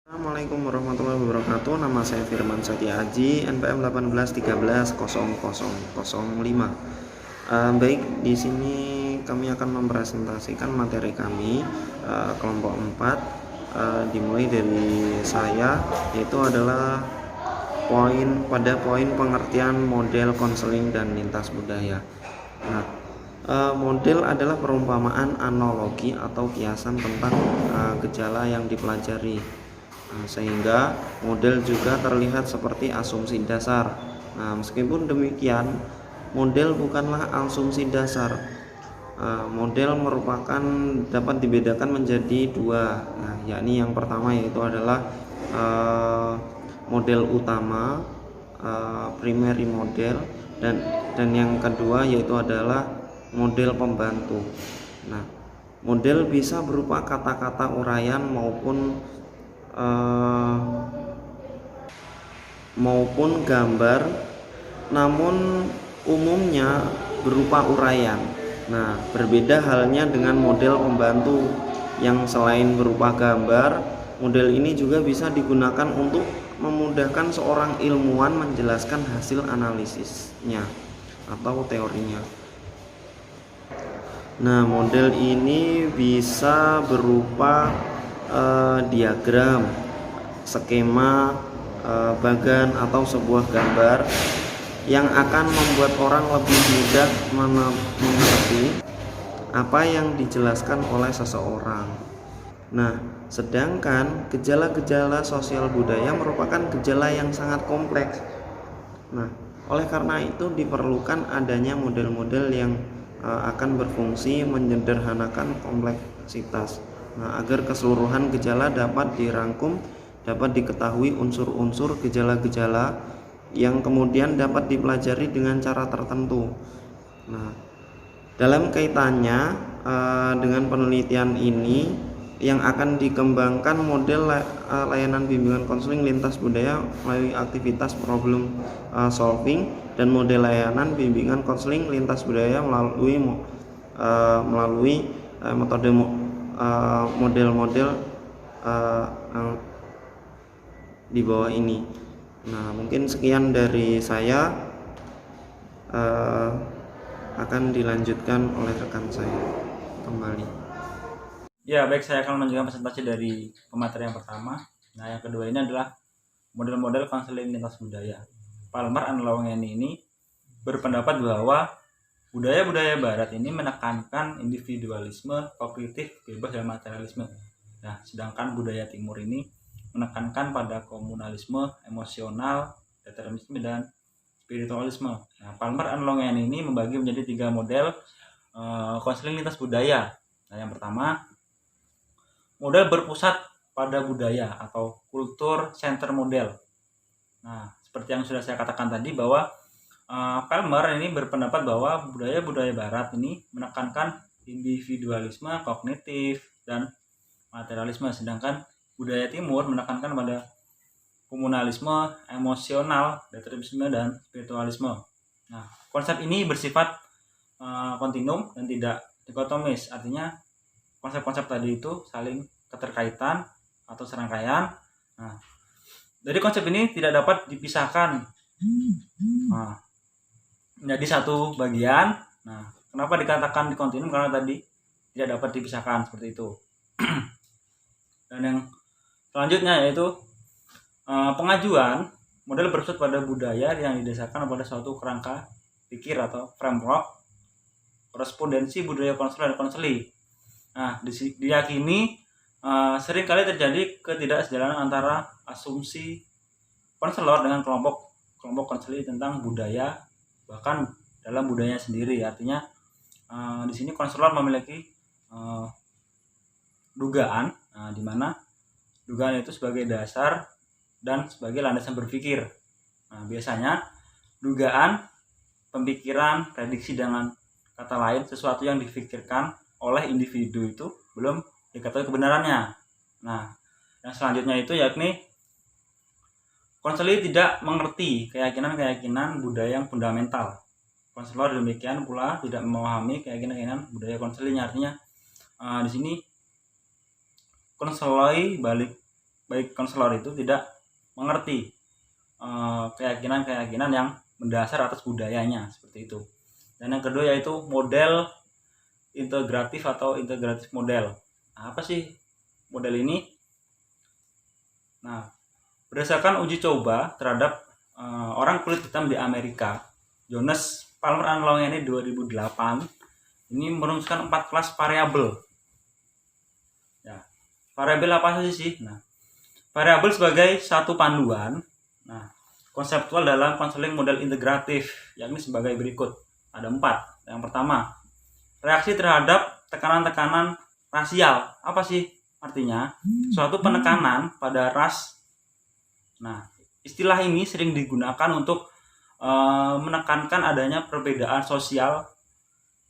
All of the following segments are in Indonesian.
Assalamualaikum warahmatullahi wabarakatuh. Nama saya Firman Setia Aji, NPM 18130005. Baik, di sini kami akan mempresentasikan materi kami kelompok 4, dimulai dari saya, yaitu adalah poin pengertian model konseling dan lintas budaya. Nah, model adalah perumpamaan analogi atau kiasan tentang gejala yang dipelajari. Sehingga model juga terlihat seperti asumsi dasar. Nah, meskipun demikian, model bukanlah asumsi dasar. Model merupakan dapat dibedakan menjadi dua, yakni yang pertama yaitu adalah model utama, primary model, dan yang kedua yaitu adalah model pembantu. Nah, model bisa berupa kata-kata uraian maupun gambar, namun umumnya berupa uraian. Nah, berbeda halnya dengan model pembantu yang selain berupa gambar, model ini juga bisa digunakan untuk memudahkan seorang ilmuwan menjelaskan hasil analisisnya atau teorinya. Nah, model ini bisa berupa diagram, skema, bagan atau sebuah gambar yang akan membuat orang lebih mudah mengerti apa yang dijelaskan oleh seseorang. Nah, sedangkan gejala-gejala sosial budaya merupakan gejala yang sangat kompleks. Nah, oleh karena itu diperlukan adanya model-model yang akan berfungsi menyederhanakan kompleksitas. Nah, agar keseluruhan gejala dapat dirangkum, dapat diketahui unsur-unsur gejala-gejala yang kemudian dapat dipelajari dengan cara tertentu. Nah, dalam kaitannya dengan penelitian ini yang akan dikembangkan model layanan bimbingan konseling lintas budaya melalui aktivitas problem solving, dan model layanan bimbingan konseling lintas budaya melalui metode model-model di bawah ini. Nah, mungkin sekian dari saya, akan dilanjutkan oleh rekan saya kembali. Ya, baik, saya akan menunjukkan presentasi dari pemateri yang pertama. Nah, yang kedua ini adalah model-model konseling lintas budaya. Palmer and Longeni ini berpendapat bahwa budaya-budaya barat ini menekankan individualisme, kognitif, bebas, dan materialisme. Nah, sedangkan budaya timur ini menekankan pada komunalisme, emosional, determinisme, dan spiritualisme. Nah, Palmer and Longeni ini membagi menjadi 3 model konseling lintas budaya. Nah, yang pertama, model berpusat pada budaya atau kultur center model. Nah, seperti yang sudah saya katakan tadi bahwa Palmer ini berpendapat bahwa budaya-budaya barat ini menekankan individualisme, kognitif, dan materialisme, sedangkan budaya timur menekankan pada komunalisme, emosional, determinisme, dan spiritualisme. Nah, konsep ini bersifat kontinum dan tidak dikotomis, artinya konsep-konsep tadi itu saling keterkaitan atau serangkaian. Nah, dari konsep ini tidak dapat dipisahkan menjadi satu bagian. Nah, kenapa dikatakan di kontinum? Karena tadi tidak dapat dipisahkan seperti itu. Dan yang selanjutnya yaitu pengajuan model bersumber pada budaya yang didasarkan pada suatu kerangka pikir atau framework korespondensi budaya konselor dan konseli. Nah, diyakini sering kali terjadi ketidaksejalan antara asumsi konselor dengan kelompok konseli tentang budaya, bahkan dalam budayanya sendiri. Artinya di sini konselor memiliki dugaan, di mana dugaan itu sebagai dasar dan sebagai landasan berpikir. Nah, biasanya dugaan, pemikiran, prediksi, dengan kata lain sesuatu yang dipikirkan oleh individu itu belum diketahui kebenarannya. Nah, yang selanjutnya itu yakni konseli tidak mengerti keyakinan-keyakinan budaya yang fundamental. Konselor demikian pula tidak memahami keyakinan-keyakinan budaya konselinya. Artinya di sini konselor balik baik konselor itu tidak mengerti keyakinan-keyakinan yang mendasar atas budayanya seperti itu. Dan yang kedua yaitu model integratif atau integratif model. Nah, apa sih model ini? Nah, berdasarkan uji coba terhadap orang kulit hitam di Amerika, Jonas Palmer and Longany 2008 ini merumuskan 4 kelas variabel. Ya, variabel apa saja sih? Nah, variabel sebagai satu panduan. Nah, konseptual dalam konseling model integratif, yakni sebagai berikut. Ada 4. Yang pertama, reaksi terhadap tekanan-tekanan rasial. Apa sih artinya? Suatu penekanan pada ras. Nah, istilah ini sering digunakan untuk menekankan adanya perbedaan sosial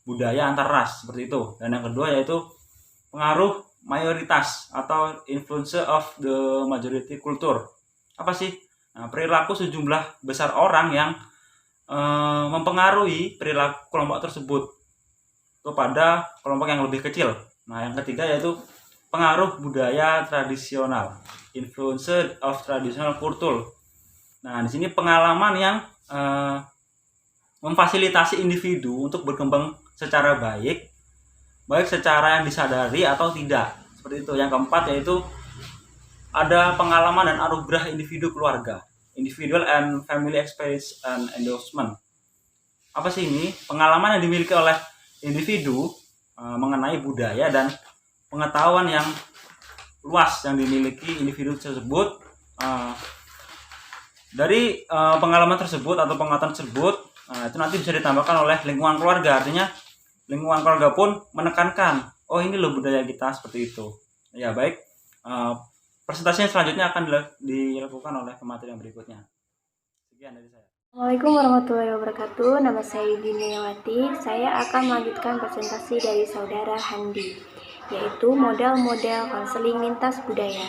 budaya antar ras seperti itu. Dan yang kedua yaitu pengaruh mayoritas atau influence of the majority culture. Apa sih? Nah, perilaku sejumlah besar orang yang mempengaruhi perilaku kelompok tersebut kepada kelompok yang lebih kecil. Nah, yang ketiga yaitu pengaruh budaya tradisional, influence of traditional culture. Nah, di sini pengalaman yang memfasilitasi individu untuk berkembang secara baik secara yang disadari atau tidak. Seperti itu. Yang keempat yaitu ada pengalaman dan anugerah individu keluarga, individual and family experience and endorsement. Apa sih ini? Pengalaman yang dimiliki oleh individu mengenai budaya dan pengetahuan yang luas yang dimiliki individu tersebut. Dari pengalaman tersebut atau pengetahuan tersebut itu nanti bisa ditambahkan oleh lingkungan keluarga. Artinya lingkungan keluarga pun menekankan, oh ini loh budaya kita seperti itu. Ya baik, presentasinya selanjutnya akan dilakukan oleh pemateri yang berikutnya. Sekian dari saya. Assalamualaikum warahmatullahi wabarakatuh. Nama saya Yudiniyawati. Saya akan melanjutkan presentasi dari saudara Handi, yaitu model-model konseling lintas budaya.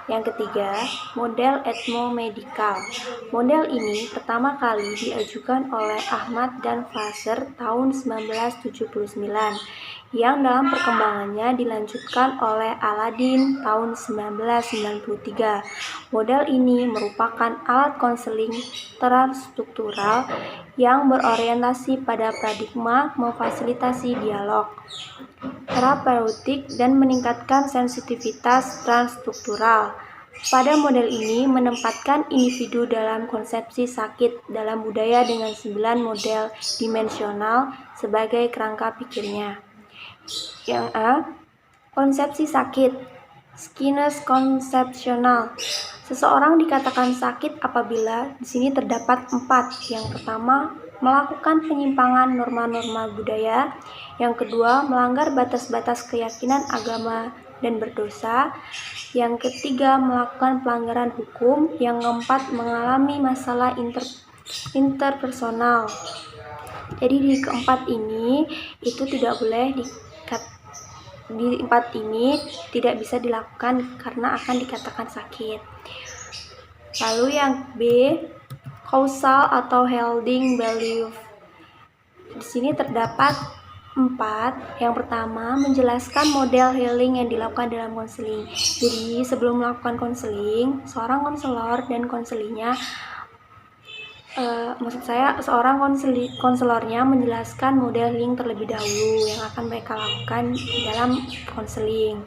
Yang ketiga, model etnomedikal. Model ini pertama kali diajukan oleh Ahmad dan Fraser tahun 1979, yang dalam perkembangannya dilanjutkan oleh Aladin tahun 1993. Model ini merupakan alat konseling transstruktural yang berorientasi pada paradigma memfasilitasi dialog terapeutik dan meningkatkan sensitivitas transstruktural. Pada model ini menempatkan individu dalam konsepsi sakit dalam budaya dengan 9 model dimensional sebagai kerangka pikirnya. Yang A, konsepsi sakit, Skinner's conceptual. Seseorang dikatakan sakit apabila di sini terdapat 4. Yang pertama, melakukan penyimpangan norma-norma budaya. Yang kedua, melanggar batas-batas keyakinan agama dan berdosa. Yang ketiga, melakukan pelanggaran hukum. Yang keempat, mengalami masalah interpersonal. Jadi di keempat ini itu tidak boleh di 4 ini tidak bisa dilakukan karena akan dikatakan sakit. Lalu yang B, causal atau holding value. Di sini terdapat 4. Yang pertama, menjelaskan model healing yang dilakukan dalam konseling. Jadi sebelum melakukan konseling, seorang konselor dan konselinya seorang konselornya menjelaskan model healing terlebih dahulu yang akan mereka lakukan dalam konseling.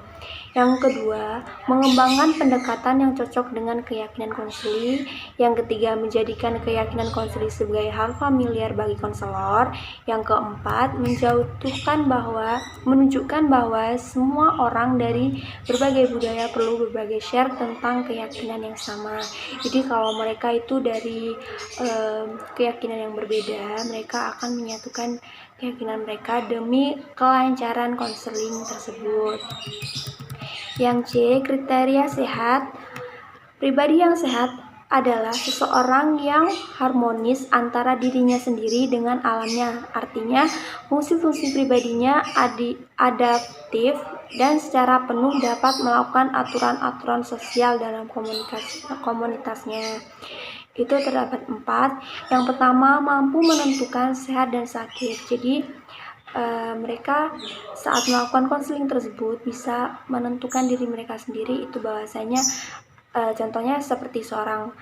Yang kedua, mengembangkan pendekatan yang cocok dengan keyakinan konseling. Yang ketiga, menjadikan keyakinan konseling sebagai hal familiar bagi konselor. Yang keempat, menunjukkan bahwa semua orang dari berbagai budaya perlu berbagi share tentang keyakinan yang sama. Jadi kalau mereka itu dari keyakinan yang berbeda, mereka akan menyatukan keyakinan mereka demi kelancaran konseling tersebut. Yang C, kriteria sehat. Pribadi yang sehat adalah seseorang yang harmonis antara dirinya sendiri dengan alamnya. Artinya, fungsi-fungsi pribadinya adaptif dan secara penuh dapat melakukan aturan-aturan sosial dalam komunitasnya. Itu terdapat 4. Yang pertama, mampu menentukan sehat dan sakit. Jadi mereka saat melakukan konseling tersebut bisa menentukan diri mereka sendiri itu bahwasanya Contohnya seperti seorang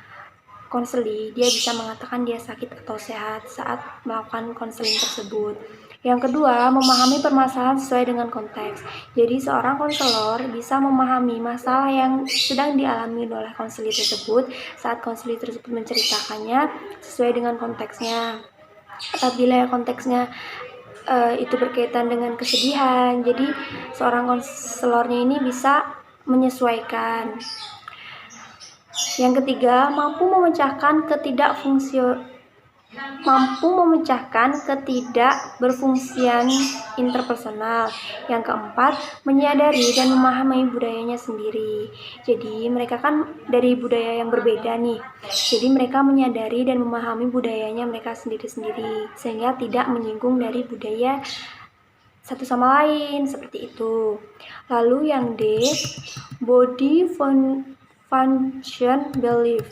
konseli, dia bisa mengatakan dia sakit atau sehat saat melakukan konseling tersebut. Yang kedua, memahami permasalahan sesuai dengan konteks. Jadi, seorang konselor bisa memahami masalah yang sedang dialami oleh konseli tersebut saat konseli tersebut menceritakannya sesuai dengan konteksnya. Apabila konteksnya itu berkaitan dengan kesedihan, jadi seorang konselornya ini bisa menyesuaikan. Yang ketiga, mampu memecahkan ketidakberfungsian interpersonal. Yang keempat, menyadari dan memahami budayanya sendiri. Jadi mereka kan dari budaya yang berbeda nih. Jadi mereka menyadari dan memahami budayanya mereka sendiri-sendiri, sehingga tidak menyinggung dari budaya satu sama lain, seperti itu. Lalu yang D, body function belief.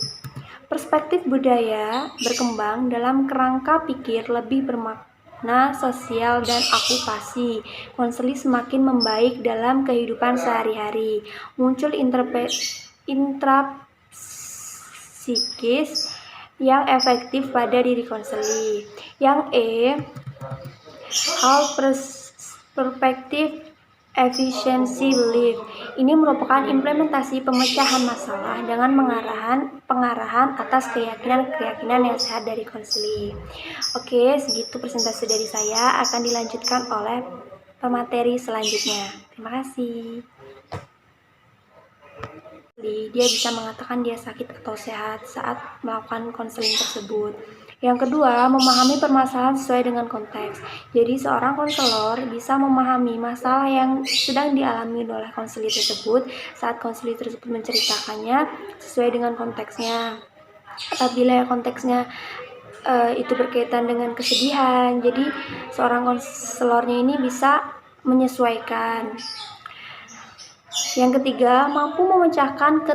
Perspektif budaya berkembang dalam kerangka pikir lebih bermakna sosial dan okupasi. Konseli semakin membaik dalam kehidupan sehari-hari. Muncul intrapsikis yang efektif pada diri konseli. Yang E, hal perspektif efficiency belief. Ini merupakan implementasi pemecahan masalah dengan pengarahan atas keyakinan yang sehat dari konseli. Oke, segitu presentasi dari saya, akan dilanjutkan oleh pemateri selanjutnya. Terima kasih. Dia bisa mengatakan dia sakit atau sehat saat melakukan konseling tersebut. Yang kedua, memahami permasalahan sesuai dengan konteks. Jadi, seorang konselor bisa memahami masalah yang sedang dialami oleh konseli tersebut saat konseli tersebut menceritakannya sesuai dengan konteksnya. Apabila konteksnya itu berkaitan dengan kesedihan, jadi seorang konselornya ini bisa menyesuaikan. Yang ketiga, mampu memecahkan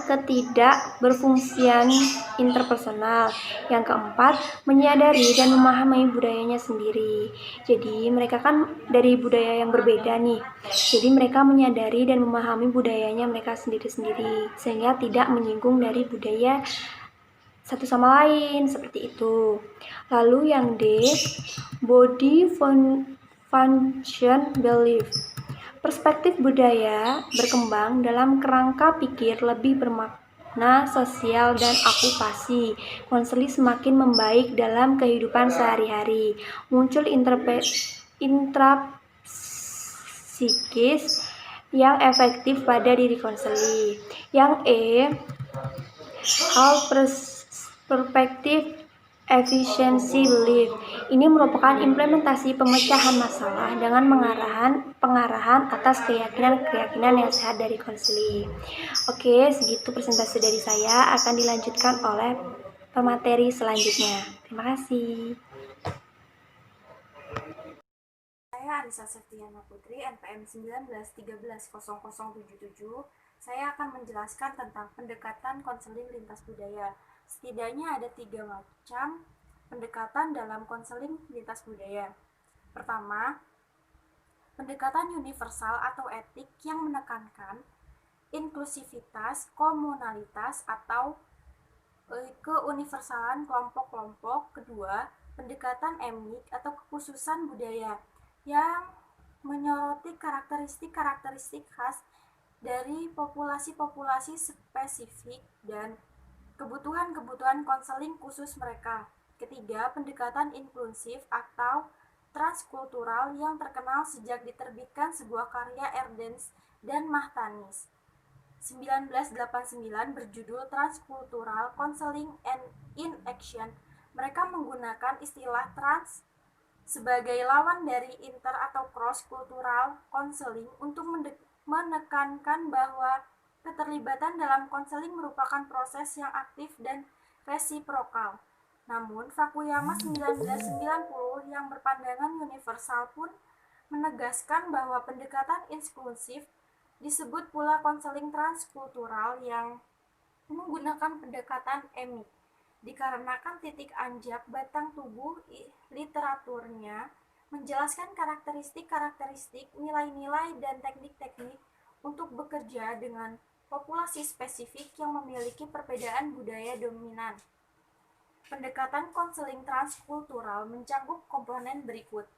ketidakberfungsian interpersonal. Yang keempat, menyadari dan memahami budayanya sendiri. Jadi mereka kan dari budaya yang berbeda nih. Jadi mereka menyadari dan memahami budayanya mereka sendiri-sendiri, sehingga tidak menyinggung dari budaya satu sama lain, seperti itu. Lalu yang D, body function belief. Perspektif budaya berkembang dalam kerangka pikir lebih bermakna sosial dan okupasi. Konseli semakin membaik dalam kehidupan sehari-hari. Muncul intrapsikis yang efektif pada diri konseli. Yang E, hal perspektif efficiency belief. Ini merupakan implementasi pemecahan masalah dengan pengarahan atas keyakinan yang sehat dari konseli. Oke, segitu presentasi dari saya, akan dilanjutkan oleh pemateri selanjutnya. Terima kasih. Saya Anissa Septiana Putri, NPM 19130077. Saya akan menjelaskan tentang pendekatan konseling lintas budaya. Setidaknya ada 3 macam pendekatan dalam konseling lintas budaya. Pertama, pendekatan universal atau etik yang menekankan inklusivitas, komunalitas, atau keuniversalan kelompok-kelompok. Kedua, pendekatan emik atau kekhususan budaya yang menyoroti karakteristik khas dari populasi-populasi spesifik dan kebutuhan konseling khusus mereka. Ketiga, pendekatan inklusif atau transkultural yang terkenal sejak diterbitkan sebuah karya Erdens dan Mahtanis 1989 berjudul Transcultural Counseling and in Action. Mereka menggunakan istilah trans sebagai lawan dari inter atau cross cultural counseling untuk menekankan bahwa keterlibatan dalam konseling merupakan proses yang aktif dan resiprokal. Namun, Fukuyama 1990 yang berpandangan universal pun menegaskan bahwa pendekatan inklusif disebut pula konseling transkultural yang menggunakan pendekatan emik, dikarenakan titik anjak batang tubuh literaturnya menjelaskan karakteristik, nilai-nilai, dan teknik-teknik untuk bekerja dengan populasi spesifik yang memiliki perbedaan budaya dominan. Pendekatan konseling transkultural mencakup komponen berikut.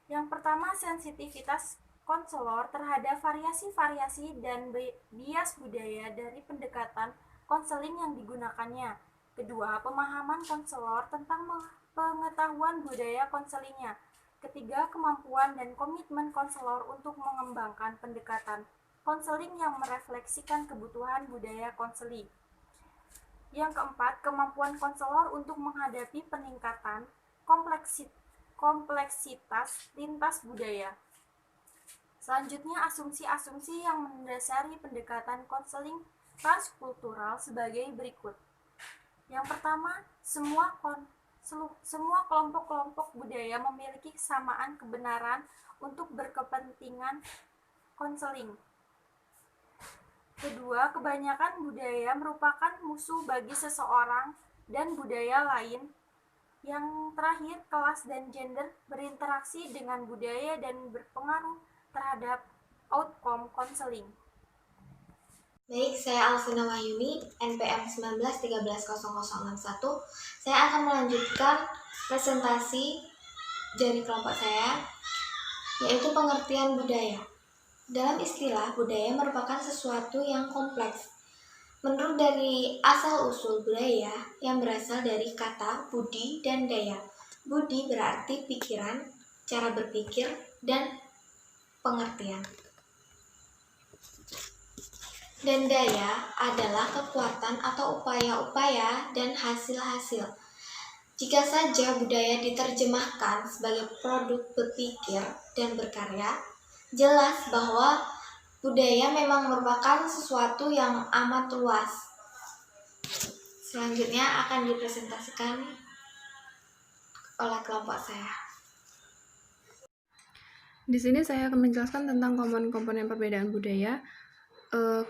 Yang pertama, sensitivitas konselor terhadap variasi-variasi dan bias budaya dari pendekatan konseling yang digunakannya. Kedua, pemahaman konselor tentang pengetahuan budaya konselingnya. Ketiga, kemampuan dan komitmen konselor untuk mengembangkan pendekatan konseling yang merefleksikan kebutuhan budaya konseling. Yang keempat, kemampuan konselor untuk menghadapi peningkatan kompleksitas lintas budaya. Selanjutnya, asumsi-asumsi yang mendasari pendekatan konseling transkultural sebagai berikut. Yang pertama, semua kelompok-kelompok budaya memiliki kesamaan kebenaran untuk berkepentingan konseling. Kedua, kebanyakan budaya merupakan musuh bagi seseorang dan budaya lain. Yang terakhir, kelas dan gender berinteraksi dengan budaya dan berpengaruh terhadap outcome konseling. Baik, saya Alvina Wahyuni, NPM 19130061. Saya akan melanjutkan presentasi dari kelompok saya, yaitu pengertian budaya. Dalam istilah, budaya merupakan sesuatu yang kompleks. Menurut dari asal-usul budaya yang berasal dari kata budi dan daya. Budi berarti pikiran, cara berpikir, dan pengertian. Dan daya adalah kekuatan atau upaya-upaya dan hasil-hasil. Jika saja budaya diterjemahkan sebagai produk berpikir dan berkarya, jelas bahwa budaya memang merupakan sesuatu yang amat luas. Selanjutnya akan dipresentasikan oleh kelompok saya. Di sini saya akan menjelaskan tentang komponen-komponen perbedaan budaya,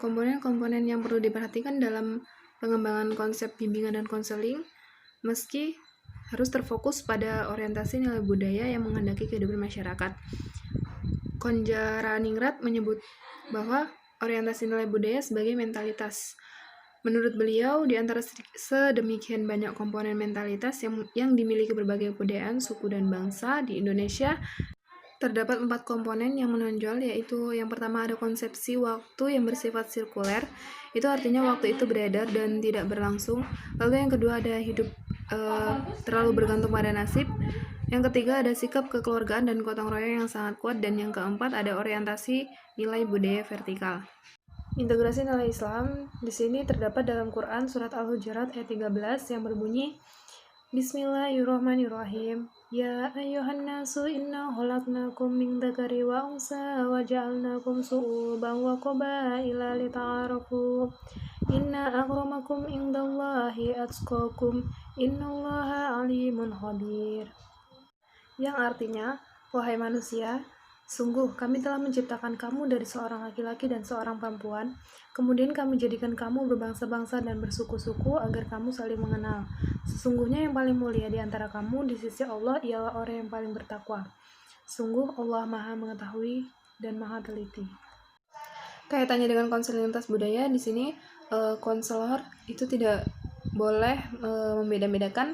komponen-komponen yang perlu diperhatikan dalam pengembangan konsep bimbingan dan konseling, meski harus terfokus pada orientasi nilai budaya yang menghendaki kehidupan masyarakat. Konjaraningrat menyebut bahwa orientasi nilai budaya sebagai mentalitas. Menurut beliau, di antara sedemikian banyak komponen mentalitas yang dimiliki berbagai kebudayaan, suku, dan bangsa di Indonesia, terdapat 4 komponen yang menonjol, yaitu yang pertama ada konsepsi waktu yang bersifat sirkuler, itu artinya waktu itu beredar dan tidak berlangsung. Lalu yang kedua ada hidup terlalu bergantung pada nasib. Yang ketiga ada sikap kekeluargaan dan gotong royong yang sangat kuat, dan yang keempat ada orientasi nilai budaya vertikal. Integrasi nilai Islam di sini terdapat dalam Quran surat Al-Hujurat ayat 13 yang berbunyi Bismillahirrahmanirrahim. Ya ayyuhan nasu inna khalaqnakum min dzakari wa unsa wa ja'alnakum syu'uban wa qabaila lita'arafu. Inna akramakum indallahi atqakum. Innallaha alimun khabir. Yang artinya, wahai manusia, sungguh kami telah menciptakan kamu dari seorang laki-laki dan seorang perempuan, kemudian kami jadikan kamu berbangsa-bangsa dan bersuku-suku agar kamu saling mengenal. Sesungguhnya yang paling mulia di antara kamu di sisi Allah ialah orang yang paling bertakwa. Sungguh Allah Maha Mengetahui dan Maha Teliti. Kaitannya dengan konseling lintas budaya, di sini konselor itu tidak boleh membeda-bedakan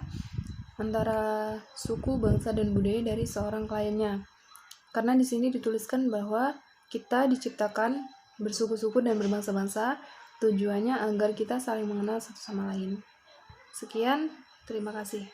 antara suku, bangsa, dan budaya dari seorang kliennya. Karena di sini dituliskan bahwa kita diciptakan bersuku-suku dan berbangsa-bangsa, tujuannya agar kita saling mengenal satu sama lain. Sekian, terima kasih.